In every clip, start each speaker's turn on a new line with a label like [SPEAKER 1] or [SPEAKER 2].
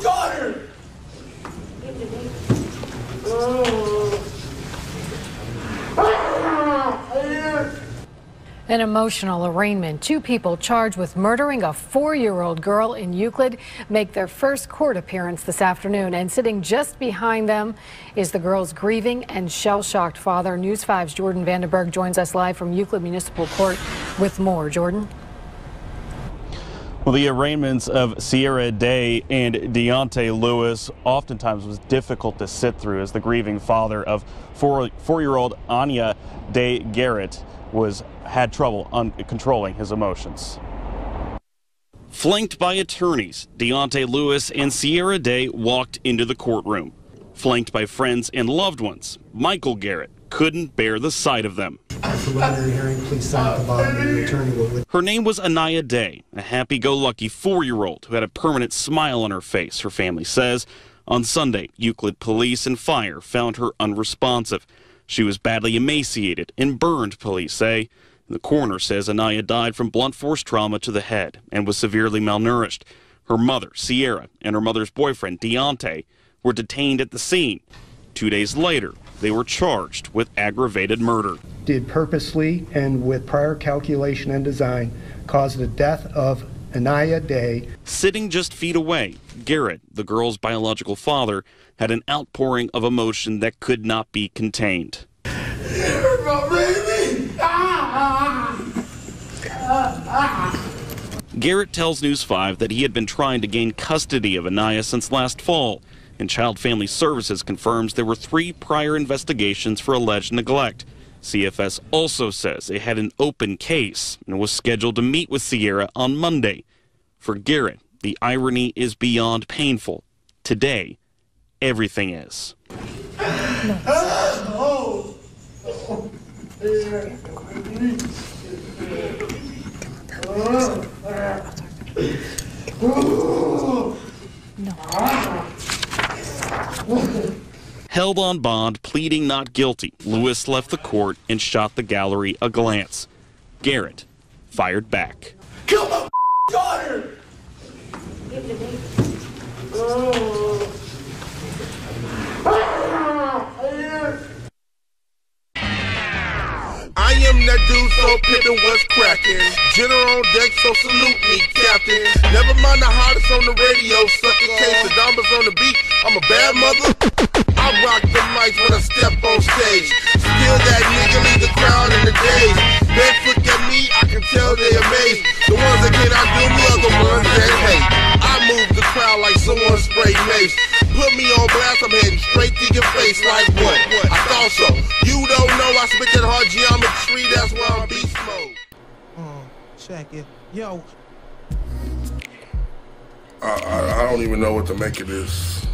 [SPEAKER 1] daughter!
[SPEAKER 2] An emotional arraignment. Two people charged with murdering a 4-year-old girl in Euclid make their first court appearance this afternoon. And sitting just behind them is the girl's grieving and shell-shocked father. News 5's Jordan Vandenberg joins us live from Euclid Municipal Court with more. Jordan?
[SPEAKER 3] Well, the arraignments of Sierra Day and Deonte Lewis oftentimes was difficult to sit through, as the grieving father of four-year-old Anya Day-Garrett had trouble controlling his emotions. Flanked by attorneys, Deonte Lewis and Sierra Day walked into the courtroom. Flanked by friends and loved ones, Michael Garrett couldn't bear the sight of them.
[SPEAKER 4] Preliminary hearing, please sign at the bottom, and the attorney will...
[SPEAKER 3] Her name was Anya Day, a happy-go-lucky 4-year-old who had a permanent smile on her face, her family says. On Sunday, Euclid police and fire found her unresponsive. She was badly emaciated and burned, police say. The coroner says Anya died from blunt force trauma to the head and was severely malnourished. Her mother, Sierra, and her mother's boyfriend, Deonte, were detained at the scene. 2 days later, they were charged with aggravated murder.
[SPEAKER 4] Did purposely and with prior calculation and design cause the death of Anya Day.
[SPEAKER 3] Sitting just feet away, Garrett, the girl's biological father, had an outpouring of emotion that could not be contained. Garrett tells News 5 that he had been trying to gain custody of Anya since last fall, and Child Family Services confirms there were 3 prior investigations for alleged neglect. CFS also says it had an open case and was scheduled to meet with Sierra on Monday. For Garrett, the irony is beyond painful. Today, everything is. Held on bond, pleading not guilty, Lewis left the court and shot the gallery a glance. Garrett fired back.
[SPEAKER 1] Kill my daughter!
[SPEAKER 5] I am that dude so pimpin' what's crackin'. General on deck, so salute me, Captain. Never mind the hottest on the radio, suckin' case the Dambas on the beat. I'm a bad mother. I rock the mics when I step on stage. Still that nigga leave the crowd in the days. They look at me, I can tell they amazed. The ones that cannot do me are the ones that hate. I move the crowd like someone sprayed mace. Put me on blast, I'm heading straight to your face like what? I thought so. You don't know I spit that hard geometry, that's why I'm beast mode.
[SPEAKER 6] Check it. Yo.
[SPEAKER 5] I don't even know what to make of this.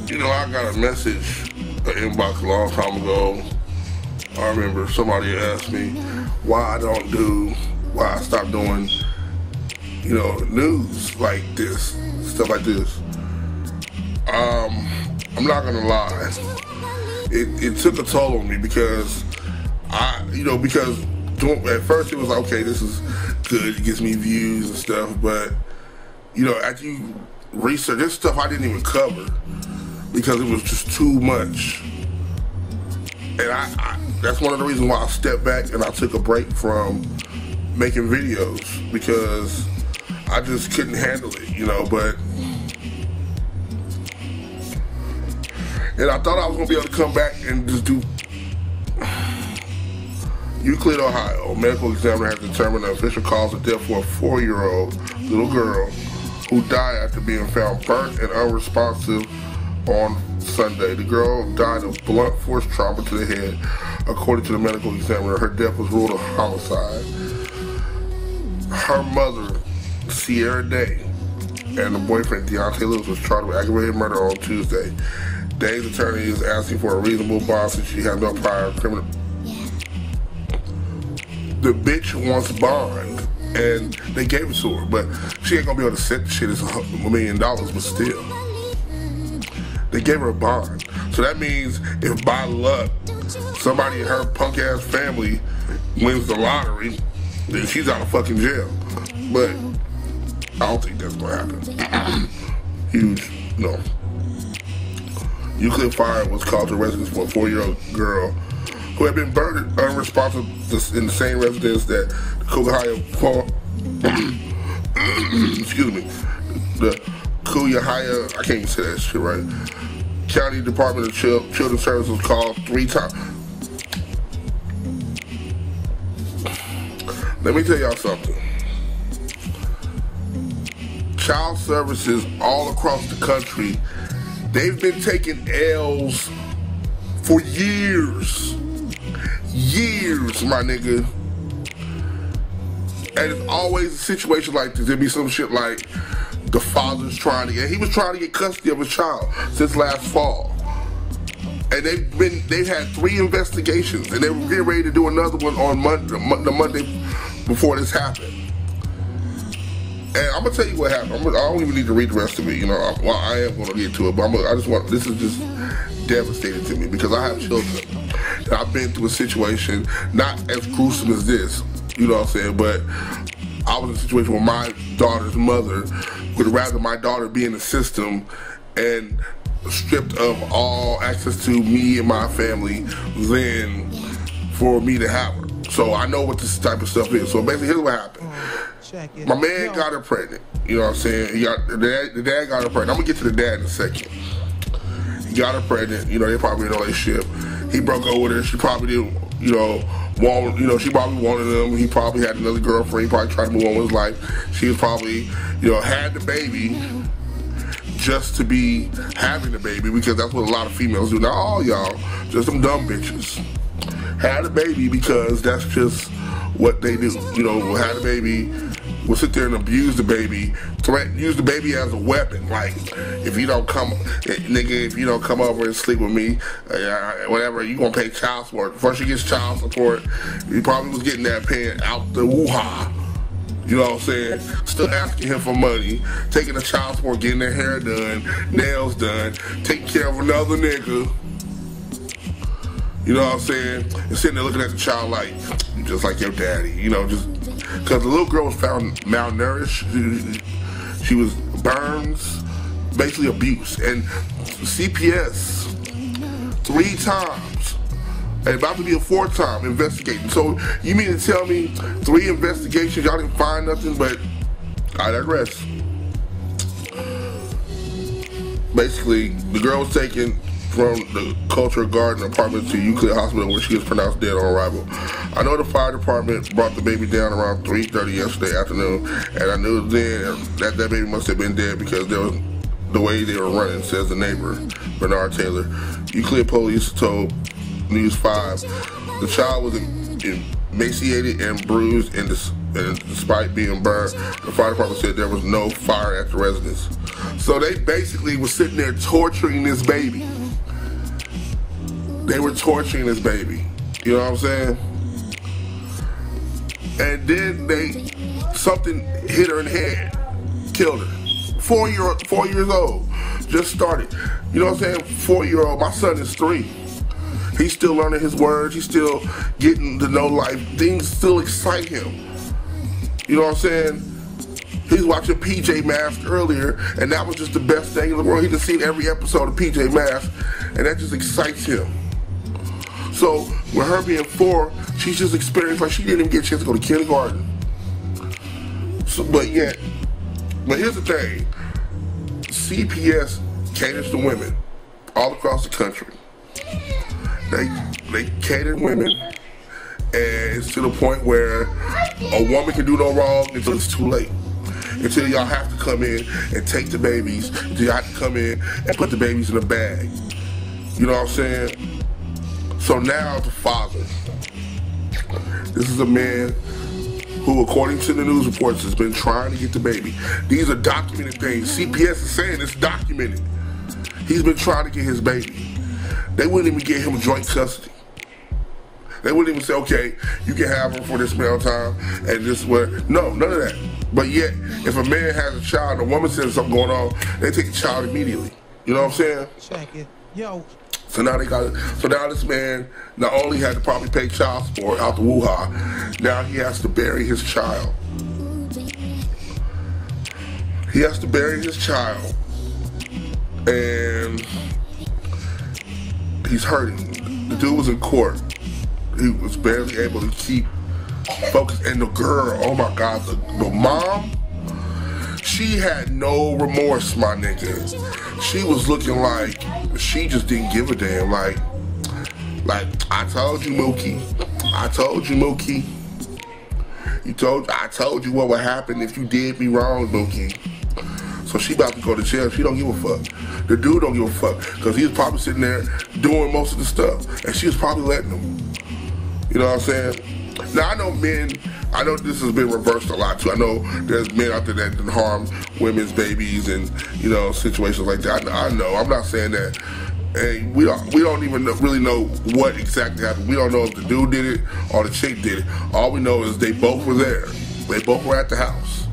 [SPEAKER 5] You know, I got a message, an inbox a long time ago. I remember somebody asked me why I stopped doing, you know, news like this, stuff like this. I'm not gonna lie. It took a toll on me because at first it was like, okay, this is good, it gets me views and stuff, but, you know, after you research, there's stuff I didn't even cover because it was just too much. And that's one of the reasons why I stepped back and I took a break from making videos, because I just couldn't handle it, you know, but... And I thought I was going to be able to come back and just do... Euclid, Ohio, a medical examiner has determined the official cause of death for a 4-year-old little girl who died after being found burnt and unresponsive on Sunday. The girl died of blunt force trauma to the head. According to the medical examiner, her death was ruled a homicide. Her mother, Sierra Day, and the boyfriend, Deonte Lewis, was charged with aggravated murder on Tuesday. Day's attorney is asking for a reasonable bond since she has no prior criminal. The bitch wants bond, and they gave it to her, but she ain't gonna be able to set the shit. It's $1 million, but still. They gave her a bond. So that means if by luck, somebody in her punk ass family wins the lottery then she's out of fucking jail. But I don't think that's gonna happen. Huge, no. Euclid Fire was called to residence for a 4-year-old girl who had been burned unresponsive in the same residence that the Cuyahoga, excuse me, the Cuyahoga, I can't even say that shit right. County Department of Children's Services was called 3 times. Let me tell y'all something. Child services all across the country, they've been taking L's for years. Years, my nigga. And it's always a situation like this. There'd be some shit like the father's trying to get, he was trying to get custody of his child since last fall. And they've had 3 investigations, and they were getting ready to do another one on the Monday before this happened. And I'm gonna tell you what happened. I don't even need to read the rest of it. You know, I am gonna get to it, but this is just devastating to me because I have children, and I've been through a situation not as gruesome as this. You know what I'm saying? But I was in a situation where my daughter's mother would rather my daughter be in the system and stripped of all access to me and my family than for me to have her. So I know what this type of stuff is. So basically, here's what happened. My man got her pregnant. You know what I'm saying? The dad got her pregnant. I'm gonna get to the dad in a second. He got her pregnant. You know, they probably in a relationship. He broke up with her. She probably didn't, you know, she probably wanted him. He probably had another girlfriend. He probably tried to move on with his life. She was probably, you know, had the baby just to be having the baby because that's what a lot of females do. Not all y'all, just some dumb bitches. Had a baby because that's just what they do. You know, had a baby, will sit there and abuse the baby, use the baby as a weapon. Like, if you don't come, nigga, if you don't come over and sleep with me, whatever, you gonna pay child support. First she gets child support, he probably was getting that paying out the woo-ha. You know what I'm saying? Still asking him for money, taking the child support, getting their hair done, nails done, taking care of another nigga. You know what I'm saying? And sitting there looking at the child like, just like your daddy. You know, just because the little girl was found malnourished. She was burns, basically abuse. And CPS 3 times. And about to be a 4th time investigating. So you mean to tell me 3 investigations, y'all didn't find nothing? But I digress. Basically, the girl was taken from the Culture Garden apartment to Euclid Hospital where she was pronounced dead on arrival. I know the fire department brought the baby down around 3:30 yesterday afternoon, and I knew then that that baby must have been dead because there was the way they were running, says the neighbor, Bernard Taylor. Euclid police told News 5 the child was emaciated and bruised, and despite being burned, the fire department said there was no fire at the residence. So they basically were sitting there torturing this baby. They were torturing this baby. You know what I'm saying? And then something hit her in the head, killed her. 4 years old, just started. You know what I'm saying? 4-year-old, my son is 3. He's still learning his words. He's still getting to know life. Things still excite him. You know what I'm saying? He's watching PJ Masks earlier, and that was just the best thing in the world. He just seen every episode of PJ Masks, and that just excites him. So with her being 4, she's just experienced like she didn't even get a chance to go to kindergarten. So, but here's the thing. CPS caters to women all across the country. They cater to women, and it's to the point where a woman can do no wrong until it's too late. Until y'all have to come in and take the babies. Until y'all have to come in and put the babies in a bag. You know what I'm saying? So now the father. This is a man who, according to the news reports, has been trying to get the baby. These are documented things. CPS is saying it's documented. He's been trying to get his baby. They wouldn't even give him joint custody. They wouldn't even say, okay, you can have her for this amount of time and this where. No, none of that. But yet, if a man has a child and a woman says something going on, they take the child immediately. You know what I'm saying?
[SPEAKER 6] Check it. Yo.
[SPEAKER 5] So now this man not only had to probably pay child support out the woo-ha, now he has to bury his child. He has to bury his child, and he's hurting. The dude was in court. He was barely able to keep focused. And the girl, oh my God, the mom, she had no remorse, my nigga. She was looking like she just didn't give a damn. Like I told you, Mookie. I told you, Mookie. I told you what would happen if you did me wrong, Mookie. So she about to go to jail. She don't give a fuck. The dude don't give a fuck because he was probably sitting there doing most of the stuff, and she was probably letting him. You know what I'm saying? Now I know this has been reversed a lot too. I know there's men out there that can harm women's babies and, you know, situations like that. I know. I'm not saying that. And we don't even really know what exactly happened. We don't know if the dude did it or the chick did it. All we know is they both were there. They both were at the house.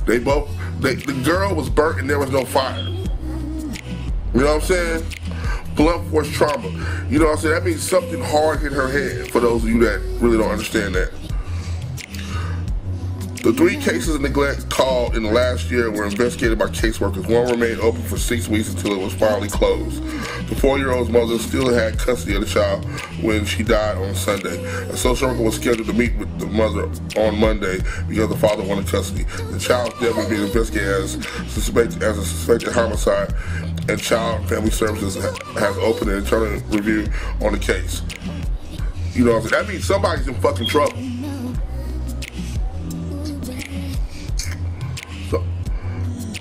[SPEAKER 5] The girl was burnt and there was no fire. You know what I'm saying? Blunt force trauma. You know what I'm saying? That means something hard hit her head, for those of you that really don't understand that. The 3 cases of neglect called in the last year were investigated by caseworkers. One remained open for 6 weeks until it was finally closed. The 4-year-old's mother still had custody of the child when she died on Sunday. A social worker was scheduled to meet with the mother on Monday because the father wanted custody. The child's death was being investigated as a suspected homicide, and Child and Family Services has opened an internal review on the case. You know what I'm saying? That means somebody's in fucking trouble. So,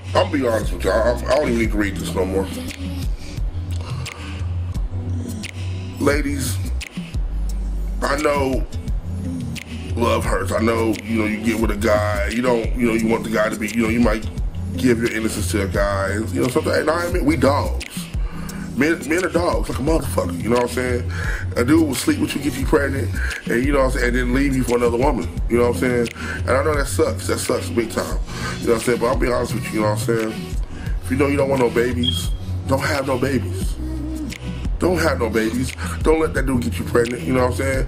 [SPEAKER 5] I'm gonna be honest with y'all. I don't even need to read this no more. Ladies, I know love hurts. I know, you know, you get with a guy, you want the guy to be, you might give your innocence to a guy, you know, something. And I admit, we dogs. Men are dogs, like a motherfucker, you know what I'm saying? A dude will sleep with you, get you pregnant, and you know what I'm saying, and then leave you for another woman, you know what I'm saying? And I know that sucks big time, you know what I'm saying? But I'll be honest with you, you know what I'm saying? If you know you don't want no babies, don't have no babies. Don't have no babies. Don't let that dude get you pregnant, you know what I'm saying?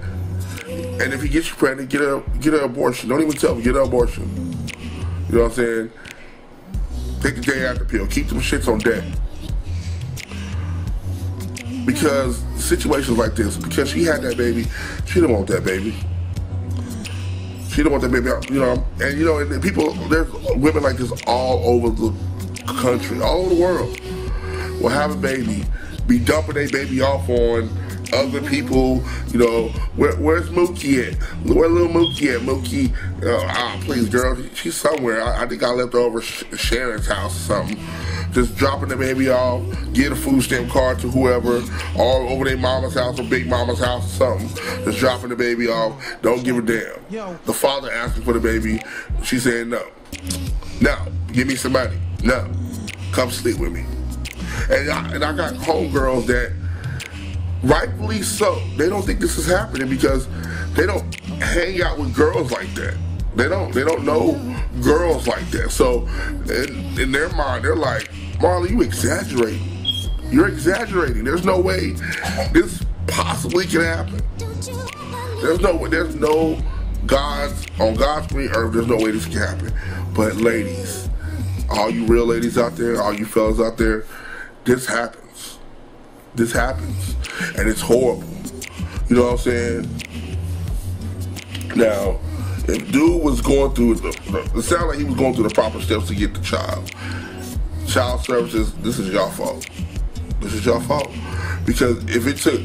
[SPEAKER 5] And if he gets you pregnant, get an abortion. Don't even tell him, get an abortion. You know what I'm saying? Take the day after pill. Keep them shits on deck. Because situations like this, because she had that baby, she didn't want that baby. She didn't want that baby out, you know. And you know, and people, there's women like this all over the country, all over the world, will have a baby, be dumping their baby off on other people, you know. Where's Mookie at? Where little Mookie at? Mookie, please, girl, she's somewhere. I think I left her over Sharon's house or something. Just dropping the baby off, get a food stamp card to whoever, or over their mama's house or big mama's house or something. Just dropping the baby off, don't give a damn. The father asking for the baby, she saying no. No, give me some money. No, come sleep with me. And I got homegirls that, rightfully so, they don't think this is happening because they don't hang out with girls like that. They don't know girls like that. So in their mind, they're like, Marley, you exaggerating. You're exaggerating. There's no way this possibly can happen. There's no on God's green earth, there's no way this can happen. But ladies, all you real ladies out there, all you fellas out there, this happens. This happens. And it's horrible. You know what I'm saying? Now, if dude was going through it sounded like he was going through the proper steps to get the child. Child services, this is your fault. This is your fault. Because if it took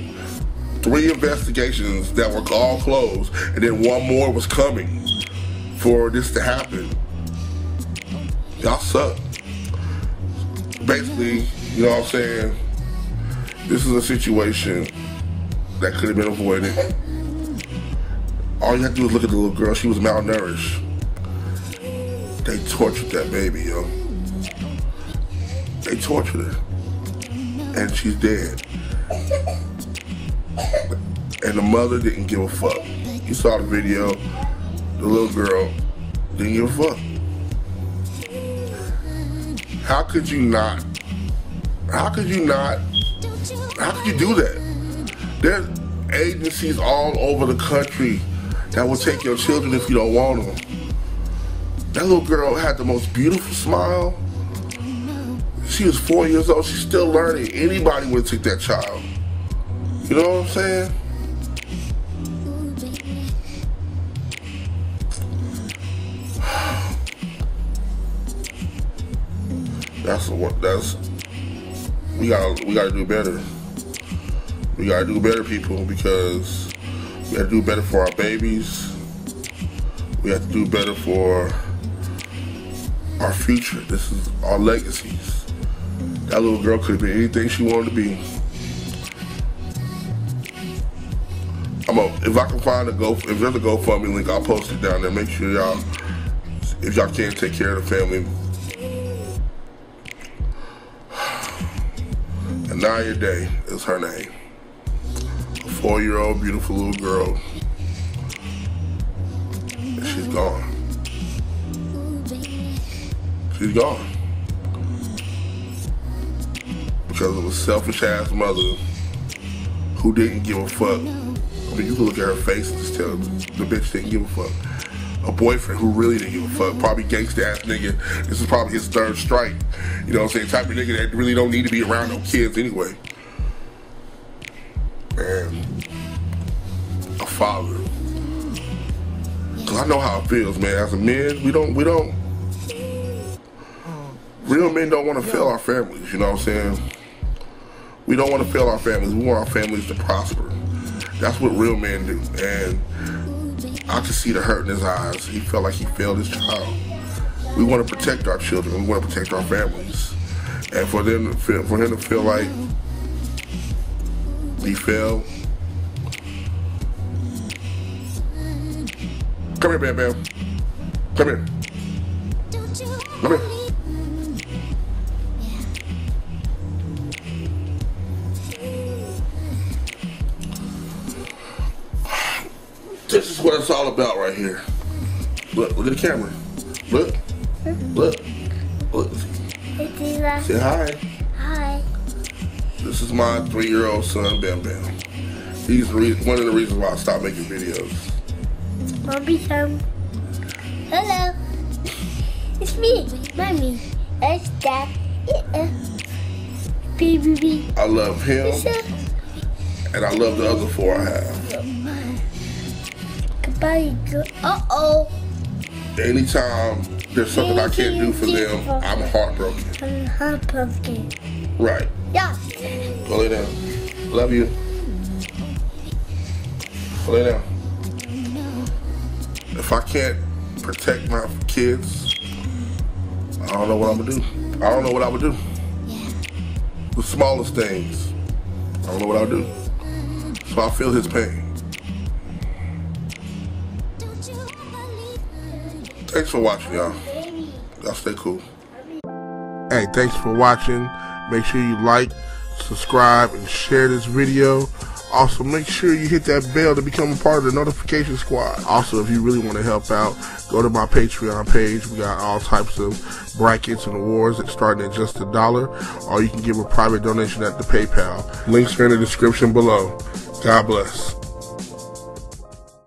[SPEAKER 5] 3 investigations that were all closed and then one more was coming for this to happen, y'all suck. Basically, you know what I'm saying? This is a situation that could have been avoided. All you have to do is look at the little girl. She was malnourished. They tortured that baby, yo. They tortured her. And she's dead. And the mother didn't give a fuck. You saw the video. The little girl didn't give a fuck. How could you not How could you do that? There's agencies all over the country that will take your children if you don't want them. That little girl had the most beautiful smile. She was 4 years old. She's still learning. Anybody would take that child. You know what I'm saying? We gotta do better. We gotta do better, people, because we gotta do better for our babies. We have to do better for our future. This is our legacies. That little girl could have been anything she wanted to be. If I can find if there's a GoFundMe link, I'll post it down there. Make sure y'all, if y'all can, take care of the family. Anaya Day is her name. A 4-year-old beautiful little girl. And she's gone. She's gone. Because of a selfish ass mother who didn't give a fuck. I mean, you can look at her face and just tell the bitch didn't give a fuck. A boyfriend who really didn't give a fuck, probably gangsta ass nigga. This is probably his third strike. You know what I'm saying? Type of nigga that really don't need to be around no kids anyway. And a father. Cause I know how it feels, man. As a man, real men don't want to fail our families, you know what I'm saying? We don't want to fail our families. We want our families to prosper. That's what real men do. And I could see the hurt in his eyes. He felt like he failed his child. We want to protect our children. We want to protect our families. And for him to feel like he failed. Come here, Bam Bam. Come here. Come here. This is what it's all about right here. Look at the camera. Look. Say hi.
[SPEAKER 6] Hi.
[SPEAKER 5] This is my 3-year-old son, Bam Bam. He's one of the reasons why I stopped making videos.
[SPEAKER 6] Mommy, hello. It's me, Mommy. It's Dad. Baby.
[SPEAKER 5] I love him, and I love the other 4 I have.
[SPEAKER 6] Goodbye. Uh-oh.
[SPEAKER 5] Anytime there's something I can't do for them, I'm heartbroken.
[SPEAKER 6] I'm heartbroken.
[SPEAKER 5] Right.
[SPEAKER 6] Yeah.
[SPEAKER 5] Go lay down. Love you. Go lay down. If I can't protect my kids, I don't know what I'm gonna do. I don't know what I would do. The smallest things, I don't know what I would do. So I feel his pain. Thanks for watching, y'all. Y'all stay cool. Hey, thanks for watching. Make sure you like, subscribe, and share this video. Also, make sure you hit that bell to become a part of the notification squad. Also, if you really want to help out, go to my Patreon page. We got all types of brackets and awards that starting at just $1, or you can give a private donation at the PayPal. Links are in the description below. God bless.